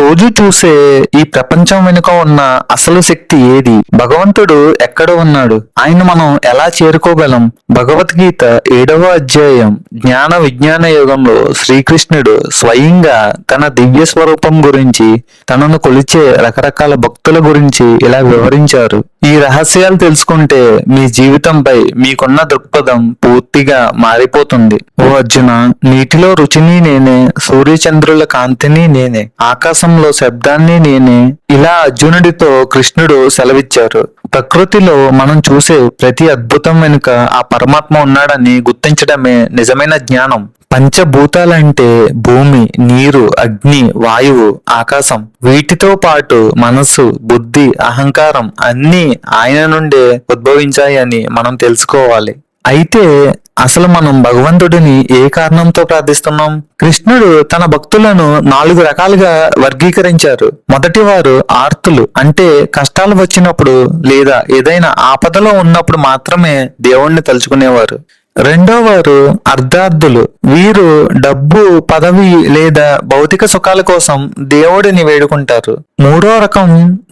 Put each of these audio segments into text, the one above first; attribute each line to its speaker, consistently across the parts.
Speaker 1: రోజు చూసే ఈ ప్రపంచం వెనుక ఉన్న అసలు శక్తి ఏది? భగవంతుడు ఎక్కడ ఉన్నాడు? ఆయన మనం ఎలా చేరుకోగలం? భగవద్గీత 7వ అధ్యాయం జ్ఞాన విజ్ఞాన యుగంలో శ్రీకృష్ణుడు స్వయంగా తన దివ్య స్వరూపం గురించి, తనను కొలిచే రకరకాల భక్తుల గురించి ఇలా వివరించారు. ఈ రహస్యాలు తెలుసుకుంటే మీ జీవితంపై మీకున్న దృక్పథం పూర్తిగా మారిపోతుంది. ఓ అర్జున, నీటిలో రుచిని నేనే, సూర్యచంద్రుల కాంతిని నేనే, ఆకాశంలో శబ్దాన్ని నేనే, ఇలా అర్జునుడితో కృష్ణుడు సెలవిచ్చారు. ప్రకృతిలో మనం చూసే ప్రతి అద్భుతం వెనుక ఆ పరమాత్మ ఉన్నాడని గుర్తించడమే నిజమైన జ్ఞానం. పంచభూతాలంటే భూమి, నీరు, అగ్ని, వాయువు, ఆకాశం. వీటితో పాటు మనస్సు, బుద్ధి, అహంకారం అన్నీ ఆయన నుండే ఉద్భవించాయని మనం తెలుసుకోవాలి. అయితే అసలు మనం భగవంతుడిని ఏ కారణంతో ప్రార్థిస్తున్నాం? కృష్ణుడు తన భక్తులను 4 రకాలుగా వర్గీకరించారు. మొదటి వారు ఆర్తులు, అంటే కష్టాలు వచ్చినప్పుడు లేదా ఏదైనా ఆపదలో ఉన్నప్పుడు మాత్రమే దేవుణ్ణి తలుచుకునేవారు. రెండో వారు అర్ధార్థులు. వీరు డబ్బు, పదవి లేదా భౌతిక సుఖాల కోసం దేవుడిని వేడుకుంటారు. మూడో రకం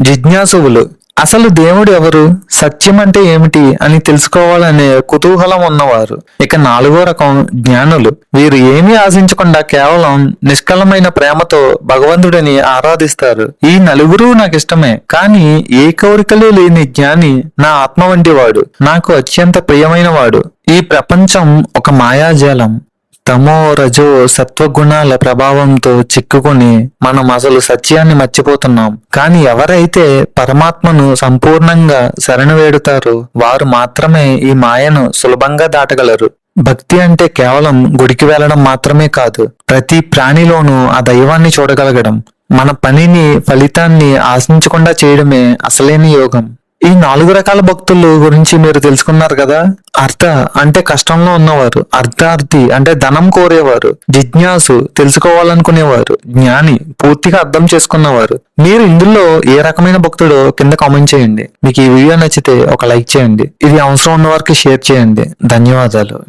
Speaker 1: జిజ్ఞాసువులు. అసలు దేవుడు ఎవరు, సత్యం అంటే ఏమిటి అని తెలుసుకోవాలనే కుతూహలం ఉన్నవారు. ఇక 4వ రకం జ్ఞానులు. వీరు ఏమీ ఆశించకుండా కేవలం నిష్కలమైన ప్రేమతో భగవంతుడిని ఆరాధిస్తారు. ఈ నలుగురు నాకు ఇష్టమే, కానీ ఏ కోరికలు లేని జ్ఞాని నా ఆత్మ వంటి వాడు, నాకు అత్యంత ప్రియమైన వాడు. ఈ ప్రపంచం ఒక మాయాజాలం. తమో, రజో, సత్వగుణాల ప్రభావంతో చిక్కుకుని మనం అసలు సత్యాన్ని మర్చిపోతున్నాం. కానీ ఎవరైతే పరమాత్మను సంపూర్ణంగా శరణు వేడుతారో వారు మాత్రమే ఈ మాయను సులభంగా దాటగలరు. భక్తి అంటే కేవలం గుడికి వెళ్ళడం మాత్రమే కాదు, ప్రతి ప్రాణిలోనూ ఆ దైవాన్ని చూడగలగడం. మన పనిని, ఫలితాన్ని ఆశించకుండా చేయడమే అసలైన యోగం. ఈ 4 రకాల భక్తుల గురించి మీరు తెలుసుకున్నారు కదా. అర్థ అంటే కష్టంలో ఉన్నవారు, అర్థార్థి అంటే ధనం కోరేవారు, జిజ్ఞాసు తెలుసుకోవాలనుకునేవారు, జ్ఞాని పూర్తిగా అర్థం చేసుకున్నవారు. మీరు ఇందులో ఏ రకమైన భక్తుడో కింద కామెంట్ చేయండి. మీకు ఈ వీడియో నచ్చితే ఒక లైక్ చేయండి. ఇది అవసరం ఉన్న వారికి షేర్ చేయండి. ధన్యవాదాలు.